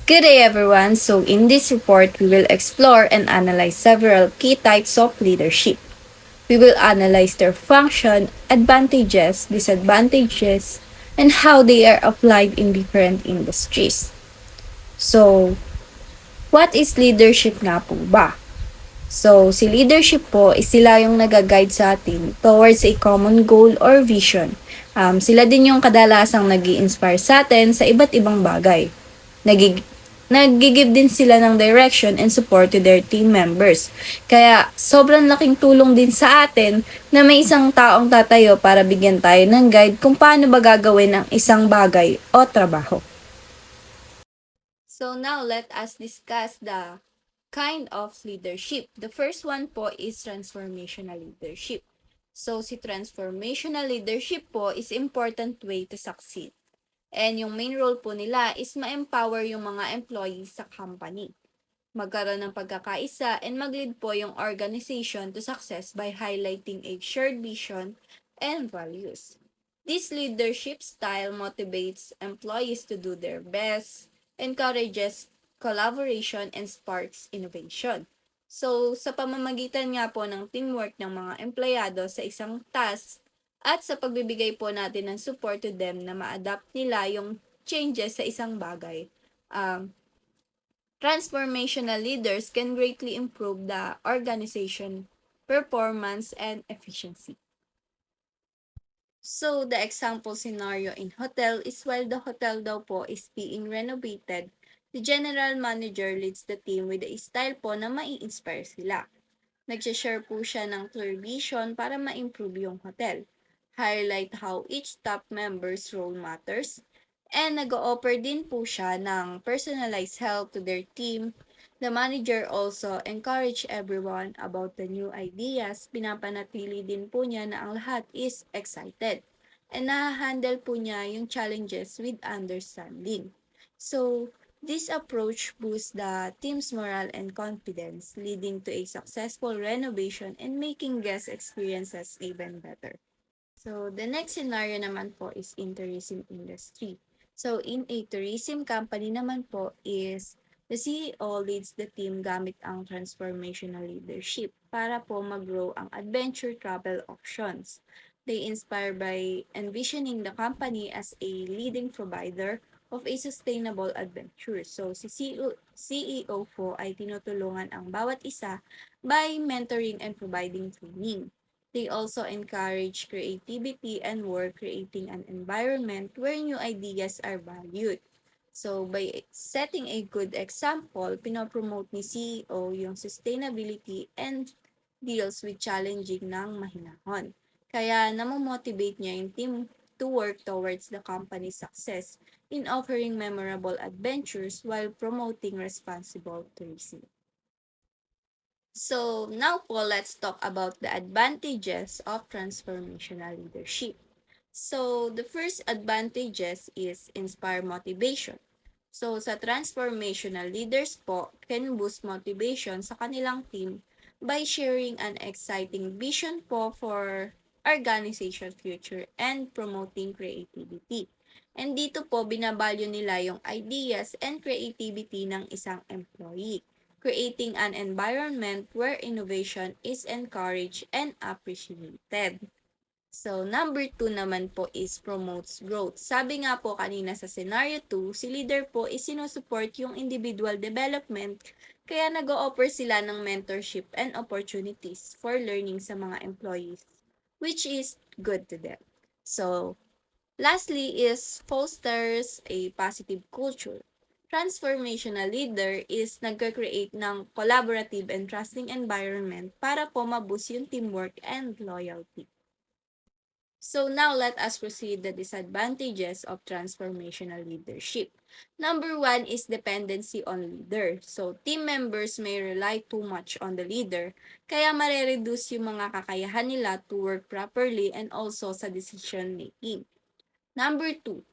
Good day everyone. So in this report, we will explore and analyze several key types of leadership. We will analyze their function, advantages, disadvantages, and how they are applied in different industries. So, what is leadership nga po ba? So, si leadership po is sila yung nag-guide sa atin towards a common goal or vision. Sila din yung kadalasang nag-i-inspire sa atin sa iba't ibang bagay. Nagig Nag-give din sila ng direction and support to their team members. Kaya sobrang laking tulong din sa atin na may isang taong tatayo para bigyan tayo ng guide kung paano ba gagawin ang isang bagay o trabaho. So now let us discuss the kind of leadership. The first one po is transformational leadership. So si transformational leadership po is important way to succeed. And yung main role po nila is ma-empower yung mga employees sa company. Magkaroon ng pagkakaisa and mag-lead po yung organization to success by highlighting a shared vision and values. This leadership style motivates employees to do their best, encourages collaboration, and sparks innovation. So, sa pamamagitan nga po ng teamwork ng mga empleyado sa isang task, at sa pagbibigay po natin ng support to them na ma-adapt nila yung changes sa isang bagay, transformational leaders can greatly improve the organization performance and efficiency. So, the example scenario in hotel is while the hotel daw po is being renovated, the general manager leads the team with a style po na mai-inspire sila. Nagsishare po siya ng clear vision para ma-improve yung hotel, highlight how each staff member's role matters, and nag-o-offer din po siya ng personalized help to their team. The manager also encourage everyone about the new ideas. Pinapanatili din po niya na ang lahat is excited. And nahahandle po niya yung challenges with understanding. So, this approach boosts the team's morale and confidence, leading to a successful renovation and making guest experiences even better. So, the next scenario naman po is in tourism industry. So, in a tourism company naman po is the CEO leads the team gamit ang transformational leadership para po mag-grow ang adventure travel options. They inspire by envisioning the company as a leading provider of a sustainable adventure. So, si CEO po ay tinutulungan ang bawat isa by mentoring and providing training. They also encourage creativity and work, creating an environment where new ideas are valued. So, by setting a good example, pinopromote ni CEO yung sustainability and deals with challenging ng mahinahon. Kaya namomotivate niya yung team to work towards the company's success in offering memorable adventures while promoting responsible tourism. So, now po, let's talk about the advantages of transformational leadership. So, the first advantages is inspire motivation. So, sa transformational leaders po, can boost motivation sa kanilang team by sharing an exciting vision po for organization future and promoting creativity. And dito po, binabalyo nila yung ideas and creativity ng isang employee, creating an environment where innovation is encouraged and appreciated. So, number 2 naman po is promotes growth. Sabi nga po kanina sa scenario 2, si leader po is sinusupport yung individual development, kaya nag-o-offer sila ng mentorship and opportunities for learning sa mga employees, which is good to them. So, lastly is fosters a positive culture. Transformational leader is nagka-create ng collaborative and trusting environment para po maboost yung teamwork and loyalty. So now let us proceed the disadvantages of transformational leadership. Number 1 is dependency on leader. So team members may rely too much on the leader, kaya marereduce yung mga kakayahan nila to work properly and also sa decision making. Number 2,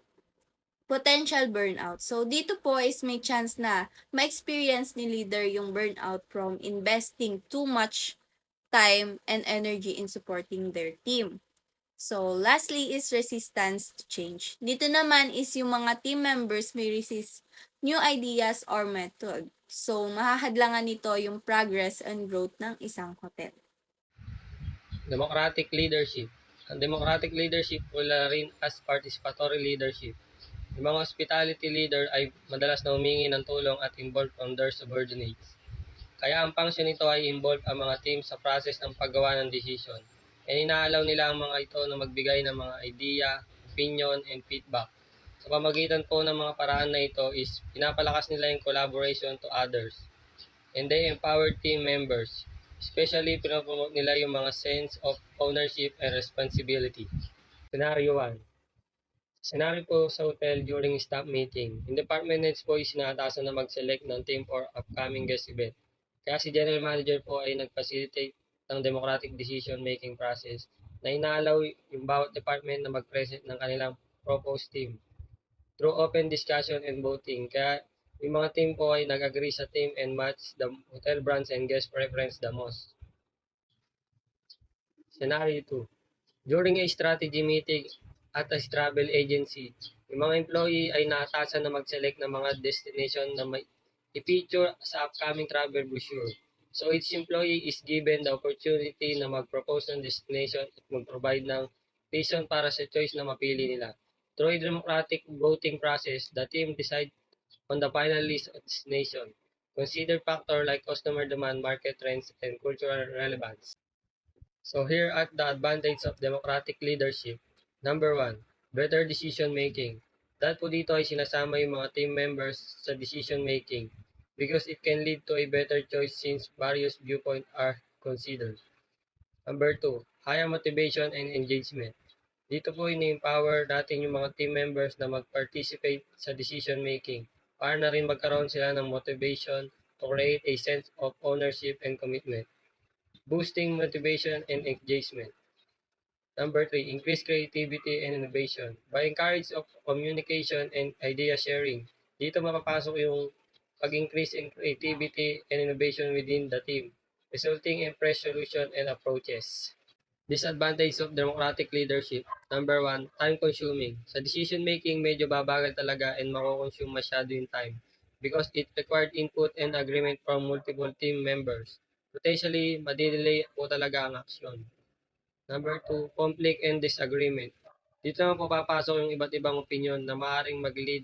potential burnout. So dito po is may chance na ma-experience ni leader yung burnout from investing too much time and energy in supporting their team. So, lastly is resistance to change. Dito naman is yung mga team members may resist new ideas or method. So, mahahadlangan nito yung progress and growth ng isang hotel. Democratic leadership. Ang democratic leadership wala rin as participatory leadership. Yung mga hospitality leader ay madalas na humingi ng tulong at involved from their subordinates. Kaya ang function nito ay involve ang mga team sa process ng paggawa ng decision. And inaalaw nila ang mga ito na magbigay ng mga idea, opinion, and feedback. Sa pamagitan po ng mga paraan na ito is pinapalakas nila yung collaboration to others. And they empower team members. Especially pinopromote nila yung mga sense of ownership and responsibility. Scenario 1. Scenario po sa hotel during staff meeting. Yung department heads po is sinatasan na mag-select ng team for upcoming guest event. Kaya si general manager po ay nag-facilitate ng democratic decision-making process na inaalaw yung bawat department na mag-present ng kanilang proposed team through open discussion and voting. Kaya yung mga team po ay nag-agree sa team and match the hotel brands and guest preference the most. Scenario 2. During a strategy meeting at a travel agency, yung mga employee ay naatasan na mag-select ng mga destination na may i-feature sa upcoming travel brochure. So each employee is given the opportunity na mag-propose ng destination at mag-provide ng reason para sa choice na mapili nila. Through a democratic voting process, the team decide on the final list of destination. Consider factors like customer demand, market trends, and cultural relevance. So here are the advantage of democratic leadership. Number one, better decision making. Dahil po dito ay sinasama yung mga team members sa decision making because it can lead to a better choice since various viewpoints are considered. Number two, higher motivation and engagement. Dito po ini-empower natin yung mga team members na mag-participate sa decision making para na rin magkaroon sila ng motivation to create a sense of ownership and commitment. Boosting motivation and engagement. Number three, increase creativity and innovation. By encourage of communication and idea sharing, dito mapapasok yung pag-increase in creativity and innovation within the team, resulting in fresh solution and approaches. Disadvantage of democratic leadership. Number one, time consuming. Sa decision making, medyo babagal talaga and mako-consume masyado yung time because it required input and agreement from multiple team members. Potentially, madidelay po talaga ang aksyon. Number two, conflict and disagreement. Dito naman po papasok yung iba't ibang opinion na maaaring mag-lead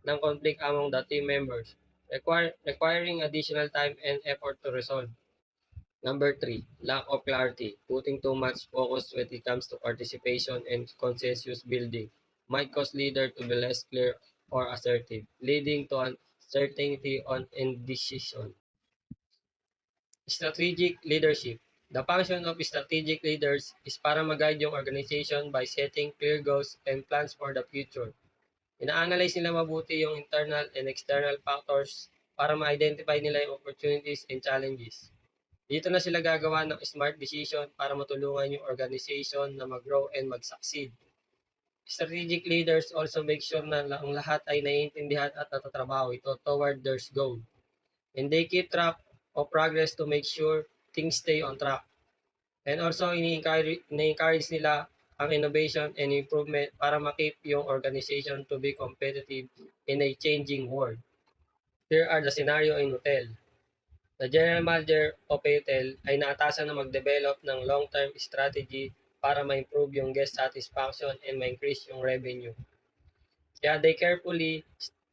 ng conflict among the team members, requiring additional time and effort to resolve. Number three, lack of clarity. Putting too much focus when it comes to participation and consensus building might cause leader to be less clear or assertive, leading to uncertainty on indecision. Strategic leadership. The function of strategic leaders is para mag-guide yung organization by setting clear goals and plans for the future. Ina-analyze nila mabuti yung internal and external factors para ma-identify nila yung opportunities and challenges. Dito na sila gagawa ng smart decision para matulungan yung organization na mag-grow and mag-succeed. Strategic leaders also make sure na ang lahat ay naiintindihan at natatrabaho ito toward their goal. And they keep track of progress to make sure things stay on track. And also, ini-encourage nila ang innovation and improvement para makip yung organization to be competitive in a changing world. Here are the scenario in hotel. The general manager of a hotel ay naatasan na mag-develop ng long-term strategy para ma-improve yung guest satisfaction and ma-increase yung revenue. Kaya they carefully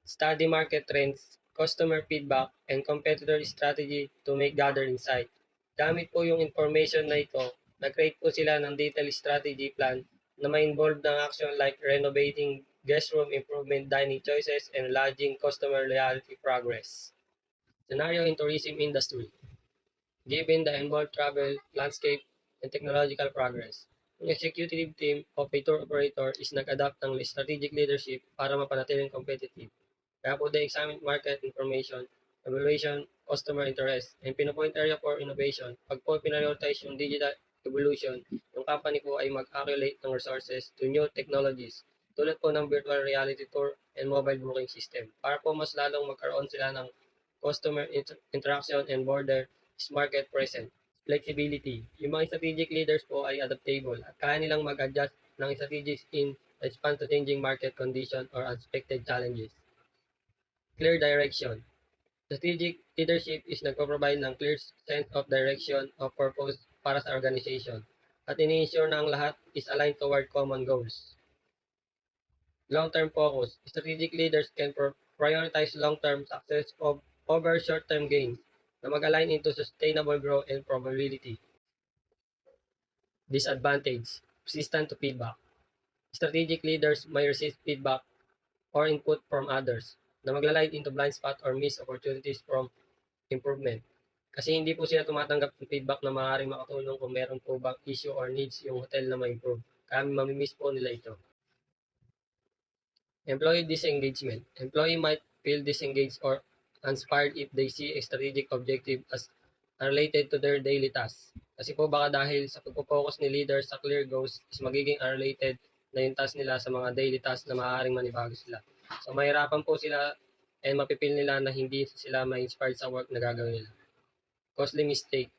study market trends, customer feedback, and competitor strategy to make gather insight. Gamit po yung information na ito, nag-create po sila ng detailed strategy plan na may involved ng action like renovating guest room improvement dining choices and lodging customer loyalty progress. Scenario in tourism industry. Given the involved travel, landscape, and technological progress, ang executive team of a tour operator is nag-adapt ng strategic leadership para mapanatiling competitive. Kaya po they examine market information, evaluation, customer interest, and pinopoint area for innovation. Pag po pinprioritize yung digital evolution, yung company po ay mag-accumulate ng resources to new technologies tulad po ng virtual reality tour and mobile booking system para po mas lalong magkaroon sila ng customer interaction and border market present. Flexibility. Yung mga strategic leaders po ay adaptable at kaya nilang mag-adjust ng strategies in response to changing market conditions or unexpected challenges. Clear direction. Strategic leadership is nagpo-provide ng clear sense of direction of purpose para sa organization at ini-ensure na ang lahat is aligned toward common goals. Long-term focus. Strategic leaders can prioritize long-term success over short-term gains na mag-align into sustainable growth and probability. Disadvantage. Resistant to feedback. Strategic leaders may receive feedback or input from others na maglalike into blind spot or miss opportunities from improvement. Kasi hindi po sila tumatanggap ng feedback na maaaring makatulong kung meron po bang issue or needs yung hotel na ma-improve. Kaya mamimiss po nila ito. Employee disengagement. Employee might feel disengaged or uninspired if they see a strategic objective as unrelated to their daily tasks. Kasi po baka dahil sa pagpo-focus ni leader sa clear goals is magiging unrelated na yung task nila sa mga daily tasks na maaaring manibago sila. So mahirapan po sila and mapipil nila na hindi sila ma-inspired sa work na gagawin nila. Costly mistake.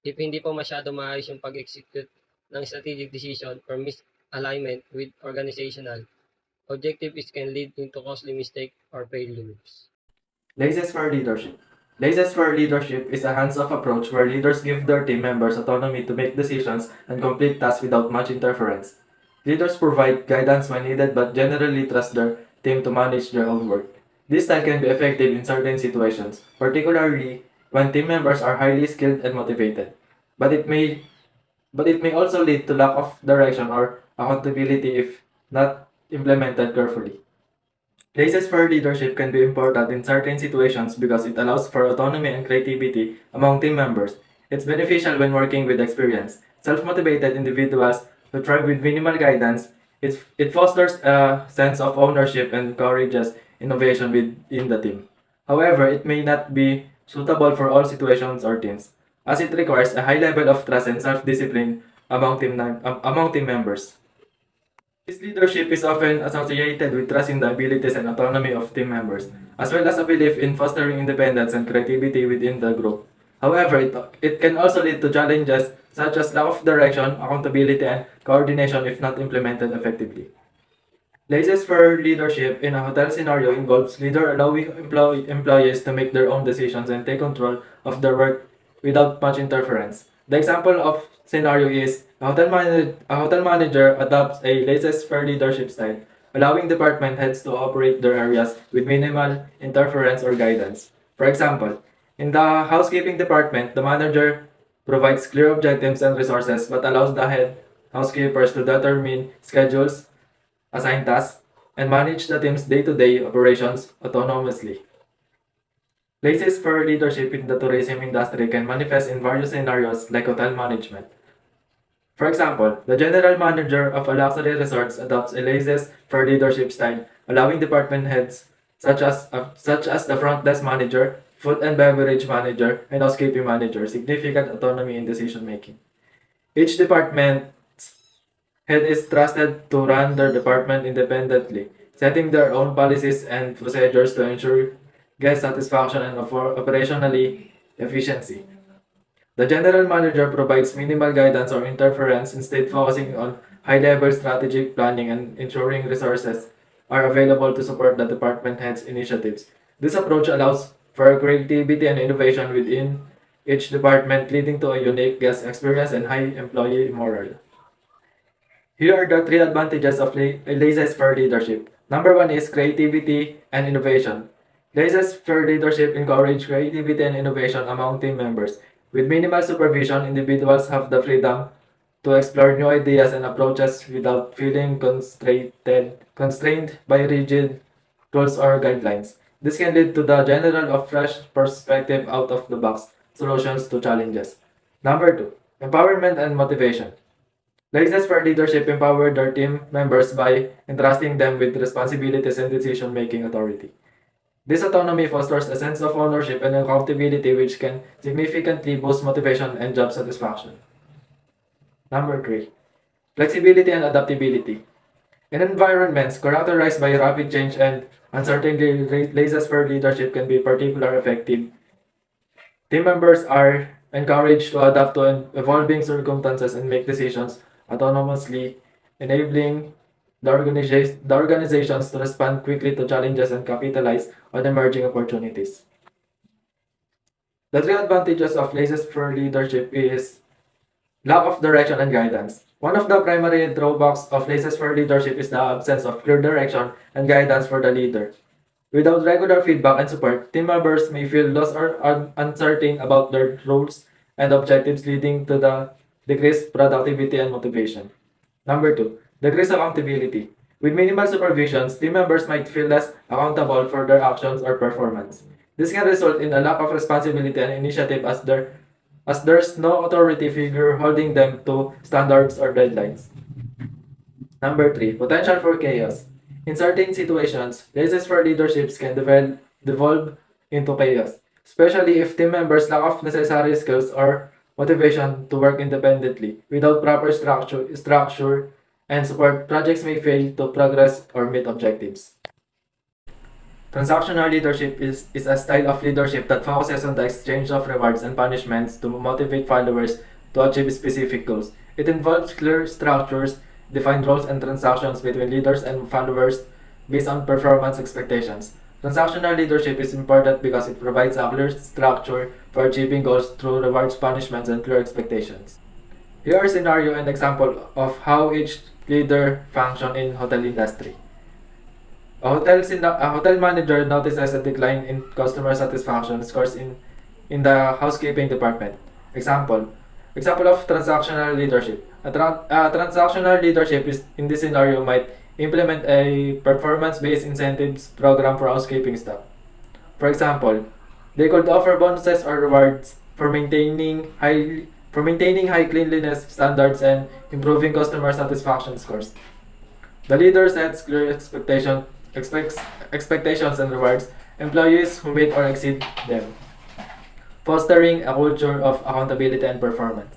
If hindi po masyado maayos yung pag-execute ng strategic decision or misalignment with organizational objectives can lead into costly mistake or failures. Laissez-faire leadership. Laissez-faire leadership is a hands-off approach where leaders give their team members autonomy to make decisions and complete tasks without much interference. Leaders provide guidance when needed but generally trust their team to manage their own work. This style can be effective in certain situations, particularly when team members are highly skilled and motivated. But it may also lead to lack of direction or accountability if not implemented carefully. Laissez-faire leadership can be important in certain situations because it allows for autonomy and creativity among team members. It's beneficial when working with experienced, self-motivated individuals who thrive with minimal guidance. It fosters a sense of ownership and encourages innovation within the team. However, it may not be suitable for all situations or teams, as it requires a high level of trust and self-discipline among team members. This leadership is often associated with trust in the abilities and autonomy of team members, as well as a belief in fostering independence and creativity within the group. However, it can also lead to challenges such as lack of direction, accountability, and coordination if not implemented effectively. Laissez-faire leadership in a hotel scenario involves leader allowing employees to make their own decisions and take control of their work without much interference. The example of scenario is a hotel manager adopts a laissez-faire leadership style, allowing department heads to operate their areas with minimal interference or guidance. For example, in the housekeeping department, the manager provides clear objectives and resources but allows the head housekeepers to determine schedules, assign tasks, and manage the team's day-to-day operations autonomously. Laissez-faire leadership in the tourism industry can manifest in various scenarios like hotel management. For example, the general manager of a luxury resort adopts a laissez-faire leadership style, allowing department heads such as the front desk manager, food and beverage manager, and housekeeping manager significant autonomy in decision making. Each department head is trusted to run their department independently, setting their own policies and procedures to ensure guest satisfaction and operationally efficiency. The general manager provides minimal guidance or interference, instead focusing on high-level strategic planning and ensuring resources are available to support the department head's initiatives. This approach allows for creativity and innovation within each department, leading to a unique guest experience and high employee morale. Here are the three advantages of laissez-faire leadership. Number one is creativity and innovation. Laissez-faire leadership encourages creativity and innovation among team members. With minimal supervision, individuals have the freedom to explore new ideas and approaches without feeling constrained by rigid rules or guidelines. This can lead to the general of fresh perspective out of the box solutions to challenges. Number two, empowerment and motivation. Laissez-faire leadership empower their team members by entrusting them with responsibilities and decision-making authority. This autonomy fosters a sense of ownership and accountability which can significantly boost motivation and job satisfaction. Number 3. Flexibility and adaptability. In environments characterized by rapid change and uncertainty, laissez-faire leadership can be particularly effective. Team members are encouraged to adapt to evolving circumstances and make decisions autonomously enabling the organizations to respond quickly to challenges and capitalize on emerging opportunities. The three advantages of places for leadership is lack of direction and guidance. One of the primary drawbacks of places for leadership is the absence of clear direction and guidance for the leader. Without regular feedback and support, team members may feel lost or uncertain about their roles and objectives, leading to the decreased productivity and motivation. Number two, decreased accountability. With minimal supervisions, team members might feel less accountable for their actions or performance. This can result in a lack of responsibility and initiative as there's no authority figure holding them to standards or deadlines. Number three, potential for chaos. In certain situations, places for leaderships can devolve into chaos, especially if team members lack of necessary skills or motivation to work independently. Without proper structure and support, projects may fail to progress or meet objectives. Transactional leadership is a style of leadership that focuses on the exchange of rewards and punishments to motivate followers to achieve specific goals. It involves clear structures, defined roles and transactions between leaders and followers based on performance expectations. Transactional leadership is important because it provides a clear structure for achieving goals through rewards, punishments, and clear expectations. Here are scenario and example of how each leader function in hotel industry. A hotel manager notices a decline in customer satisfaction scores in the housekeeping department. Example of transactional leadership. A transactional leadership is in this scenario might implement a performance-based incentives program for housekeeping staff. For example, they could offer bonuses or rewards for maintaining high cleanliness standards and improving customer satisfaction scores. The leader sets clear expectations and rewards employees who meet or exceed them, fostering a culture of accountability and performance.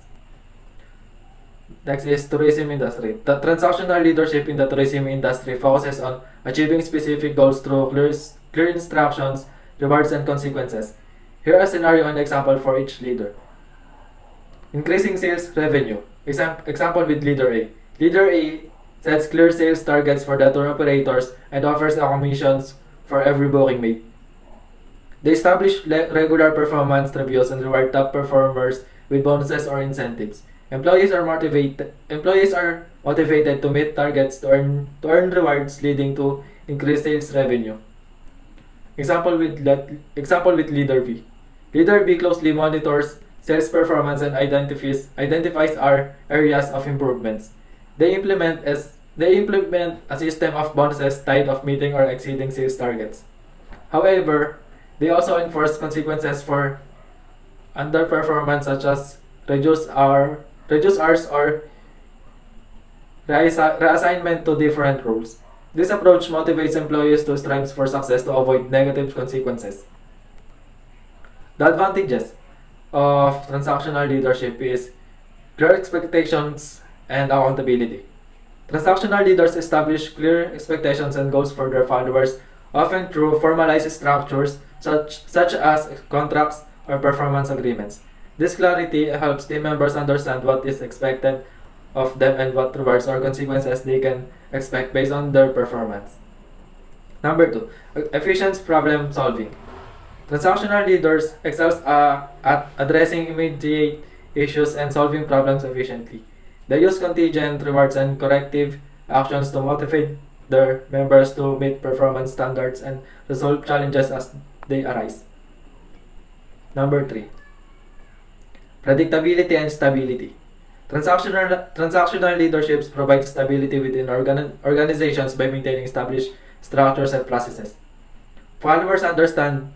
Next is tourism industry. The transactional leadership in the tourism industry focuses on achieving specific goals through clear instructions, rewards, and consequences. Here are a scenario and example for each leader. Increasing sales revenue. Example with Leader A. Leader A sets clear sales targets for the tour operators and offers a commissions for every booking made. They establish regular performance reviews and reward top performers with bonuses or incentives. Employees are motivated to meet targets to earn rewards, leading to increased sales revenue. Example with Leader B. Leader B closely monitors sales performance and identifies our areas of improvements. They implement a system of bonuses tied of meeting or exceeding sales targets. However, they also enforce consequences for underperformance such as reduce hours or reassignment to different roles. This approach motivates employees to strive for success to avoid negative consequences. The advantages of transactional leadership is clear expectations and accountability. Transactional leaders establish clear expectations and goals for their followers, often through formalized structures such as contracts or performance agreements. This clarity helps team members understand what is expected of them and what rewards or consequences they can expect based on their performance. Number two, efficient problem solving. Transactional leaders excel at addressing immediate issues and solving problems efficiently. They use contingent rewards and corrective actions to motivate their members to meet performance standards and resolve challenges as they arise. Number three, predictability and stability. Transactional leaderships provide stability within organizations by maintaining established structures and processes. Followers understand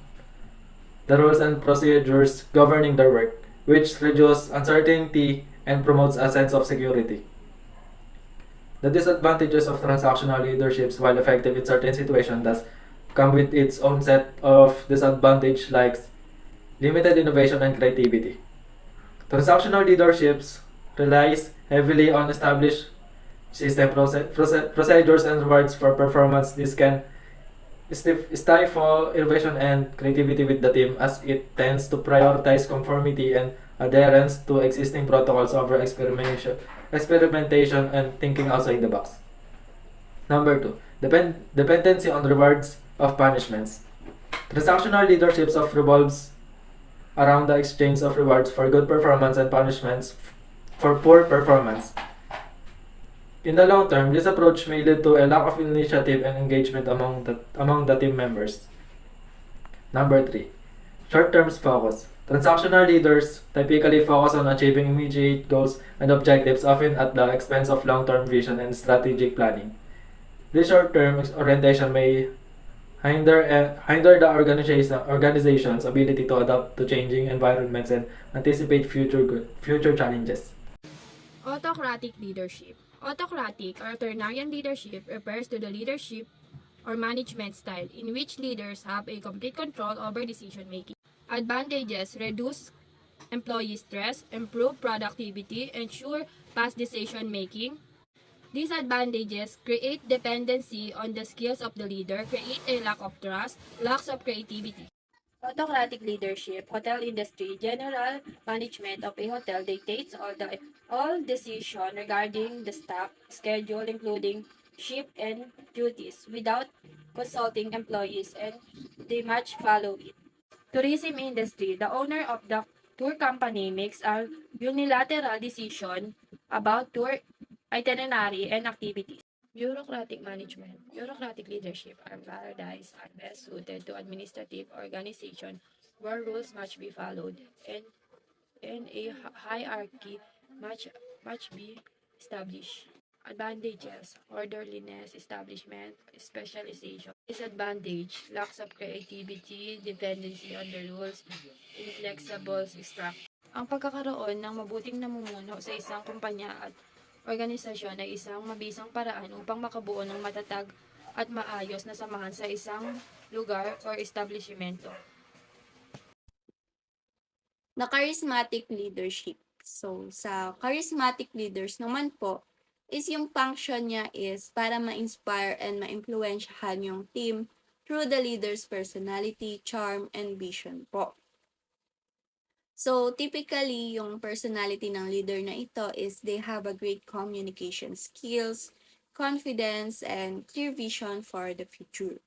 the rules and procedures governing their work, which reduce uncertainty and promotes a sense of security. The disadvantages of transactional leaderships, while effective in certain situations, thus come with its own set of disadvantages like limited innovation and creativity. Transactional leaderships relies heavily on established system procedures and rewards for performance. This can stifle innovation and creativity with the team as it tends to prioritize conformity and adherence to existing protocols over experimentation, and thinking outside the box. Number 2. Dependency on rewards of punishments. Transactional leaderships of revolves around the exchange of rewards for good performance and punishments for poor performance. In the long term, this approach may lead to a lack of initiative and engagement among the team members. Number 3. Short-term focus. Transactional leaders typically focus on achieving immediate goals and objectives, often at the expense of long-term vision and strategic planning. This short-term orientation may hinder the organization's ability to adapt to changing environments and anticipate future challenges. Autocratic leadership. Autocratic or authoritarian leadership refers to the leadership or management style in which leaders have a complete control over decision making. Advantages: reduce employee stress, improve productivity, ensure fast decision making. Disadvantages: create dependency on the skills of the leader, create a lack of trust, lack of creativity. Autocratic leadership, hotel industry, general management of a hotel dictates all decision regarding the staff schedule, including shift and duties, without consulting employees, and they much follow it. Tourism industry, the owner of the tour company makes a unilateral decision about tour itinerary and activities. Bureaucratic management, bureaucratic leadership are paradise and best suited to administrative organization where rules must be followed and a hierarchy must be established. Advantages: orderliness, establishment, specialization. Disadvantage: lack of creativity, dependency on the rules, inflexible structure. Ang pagkakaroon ng mabuting namumuno sa isang kumpanya at organisasyon ay isang mabisang paraan upang makabuo ng matatag at maayos na samahan sa isang lugar or establishmento. Na charismatic leadership. So, sa charismatic leaders naman po, is yung function niya is para ma-inspire and ma-influensyahan yung team through the leader's personality, charm, and vision po. So, typically, yung personality ng leader na ito is they have a great communication skills, confidence, and clear vision for the future.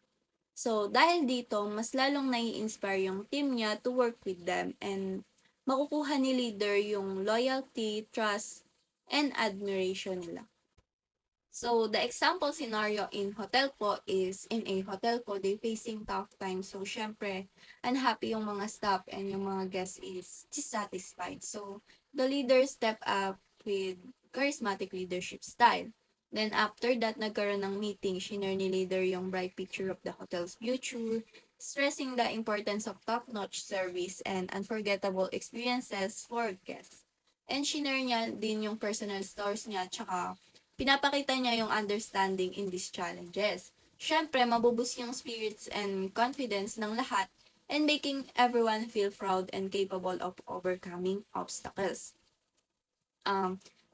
So, dahil dito, mas lalong nai-inspire yung team niya to work with them and makukuha ni leader yung loyalty, trust, and admiration nila. So, the example scenario in hotel po is, in a hotel po, they facing tough times. So, syempre, unhappy yung mga staff and yung mga guests is dissatisfied. So, the leader step up with charismatic leadership style. Then, after that, nagkaroon ng meeting, shinare ni leader yung bright picture of the hotel's future, stressing the importance of top-notch service and unforgettable experiences for guests. And shinare niya din yung personal stories niya, tsaka pinapakita niya yung understanding in these challenges. Syempre, mabubus yung spirits and confidence ng lahat and making everyone feel proud and capable of overcoming obstacles.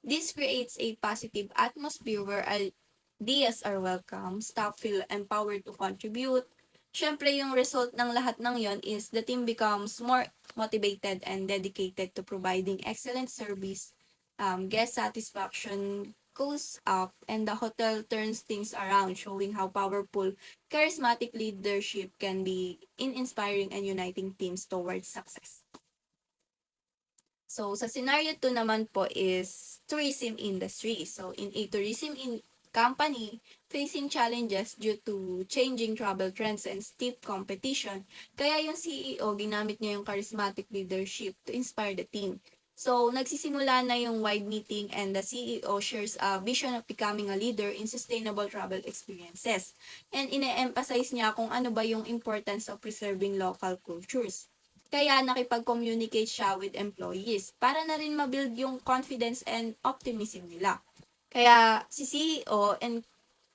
This creates a positive atmosphere where ideas are welcome, staff feel empowered to contribute. Syempre, yung result ng lahat ng yon is the team becomes more motivated and dedicated to providing excellent service. Guest satisfaction goes up and the hotel turns things around, showing how powerful charismatic leadership can be in inspiring and uniting teams towards success. So, sa scenario 2 naman po is tourism industry. So, in a tourism company facing challenges due to changing travel trends and stiff competition, kaya yung CEO ginamit niya yung charismatic leadership to inspire the team. So, nagsisimula na yung wide meeting and the CEO shares a vision of becoming a leader in sustainable travel experiences. And ine-emphasize niya kung ano ba yung importance of preserving local cultures. Kaya nakipag-communicate siya with employees para na rin mabuild yung confidence and optimism nila. Kaya si CEO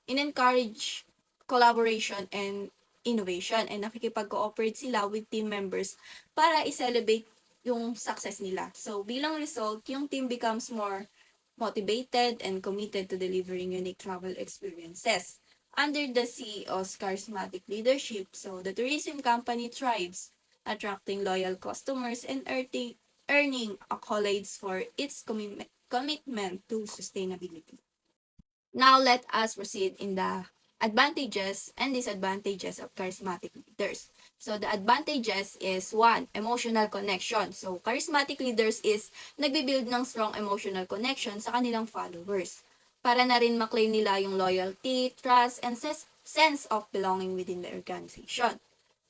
in-encourage collaboration and innovation and nakikipag-cooperate sila with team members para i-celebrate yung success nila. So, bilang result, yung team becomes more motivated and committed to delivering unique travel experiences. Under the CEO's charismatic leadership, so the tourism company thrives, attracting loyal customers and earning accolades for its commitment to sustainability. Now let us proceed in the advantages and disadvantages of charismatic leaders. So the advantages is one, emotional connection. So charismatic leaders is nagbibuild ng strong emotional connection sa kanilang followers para na rin maklaim nila yung loyalty, trust, and sense of belonging within the organization.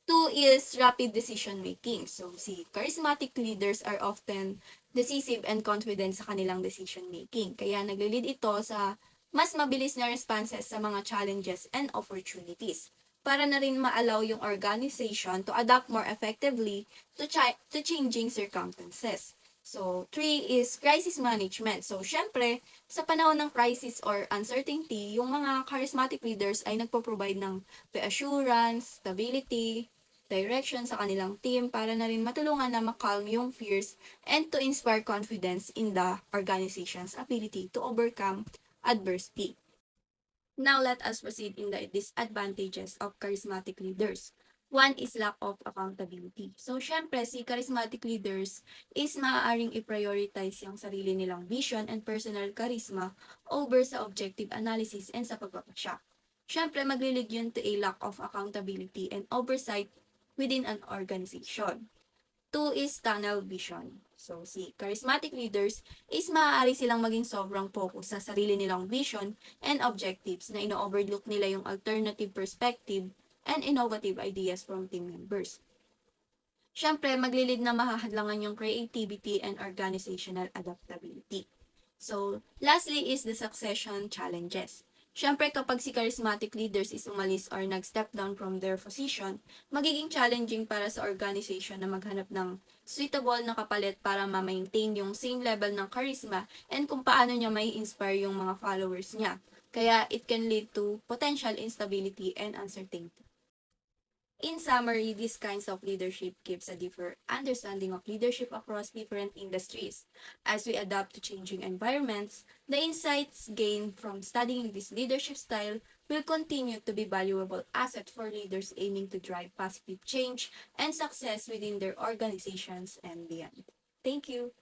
Two is rapid decision making. So si charismatic leaders are often decisive and confident sa kanilang decision making. Kaya naglilid ito sa mas mabilis na responses sa mga challenges and opportunities para na rin ma-allow yung organization to adapt more effectively to changing circumstances. So, three is crisis management. So, syempre, sa panahon ng crisis or uncertainty, yung mga charismatic leaders ay nagpo-provide ng reassurance, stability, direction sa kanilang team para na rin matulungan na makalm yung fears and to inspire confidence in the organization's ability to overcome adversity. Now let us proceed in the disadvantages of charismatic leaders. One is lack of accountability. So, syempre, si charismatic leaders is maaaring i-prioritize yung sarili nilang vision and personal charisma over sa objective analysis and sa pagpapasya. Syempre, maglilid yun to a lack of accountability and oversight within an organization. Two is tunnel vision. So, si charismatic leaders is maaari silang maging sobrang focus sa sarili nilang vision and objectives na ino-overlook nila yung alternative perspective and innovative ideas from team members. Siyempre, maglilid na mahahadlangan yung creativity and organizational adaptability. So, lastly is the succession challenges. Siyempre, kapag si charismatic leaders is umalis or nag-step down from their position, magiging challenging para sa organization na maghanap ng suitable na kapalit para ma-maintain yung same level ng charisma and kung paano niya may inspire yung mga followers niya. Kaya it can lead to potential instability and uncertainty. In summary, these kinds of leadership gives a different understanding of leadership across different industries. As we adapt to changing environments, the insights gained from studying this leadership style will continue to be valuable asset for leaders aiming to drive positive change and success within their organizations and beyond. Thank you.